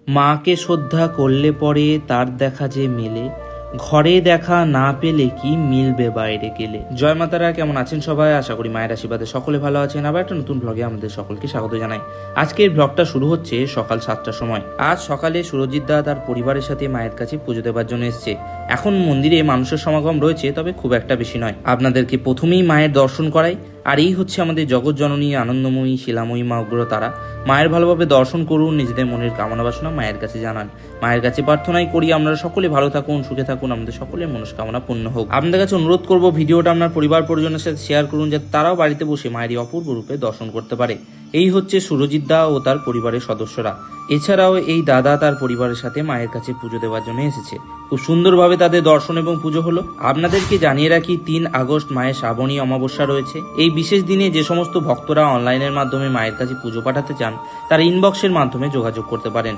মাকে শ্রদ্ধা করলে পরে তার দেখা যে মেলে, ঘরে দেখা না পেলে কি মিলবে বাইরে গেলে। জয় মাতারা, কেমন আছেন সবাই? আশা করি মায়ের আশীর্বাদে সকলে ভালো আছেন। আবার একটা নতুন ব্লগে আমাদের সকলকে স্বাগত জানাই। আজকের ব্লগটা শুরু হচ্ছে সকাল 7টার সময়। আজ সকালে সুরজিৎ দা তার পরিবারের সাথে মায়ের কাছে পুজো দেওয়ার জন্য এসছে। এখন মন্দিরে মানুষের সমাগম রয়েছে, তবে খুব একটা বেশি নয়। আপনাদেরকে প্রথমেই মায়ের দর্শন করাই। আর এই হচ্ছে আমাদের জগৎ জননী, আনন্দময়ী, শিলাময়ী মা উগ্রতারা। মায়ের ভালোভাবে দর্শন করুন, নিজেদের মনের কামনা বাসনা মায়ের কাছে জানান। মায়ের কাছে প্রার্থনাই করি আমরা সকলে ভালো থাকুন, সুখে থাকুন, আমাদের সকলের মনস্কামনা পূর্ণ হোক। আপনাদের কাছে অনুরোধ করব, ভিডিওটা আপনার পরিবার পরিজনের সাথে শেয়ার করুন, যাতে তারাও বাড়িতে বসে মায়ের এই অপূর্ব রূপে দর্শন করতে পারে। এই হচ্ছে সুরজিৎ দা ও তার পরিবারের সদস্যরা। এছাড়াও এই দাদা তার পরিবারের সাথে মায়ের কাছে পুজো দেওয়ার জন্য এসেছে। খুব সুন্দরভাবে তাদের দর্শন এবং পুজো হলো। আপনাদেরকে জানিয়ে রাখি, 3 আগস্ট মায়ের শ্রাবণী অমাবস্যা রয়েছে। এই বিশেষ দিনে যে সমস্ত ভক্তরা অনলাইনের মাধ্যমে মায়ের কাছে পুজো পাঠাতে চান, তারা ইনবক্সের মাধ্যমে যোগাযোগ করতে পারেন।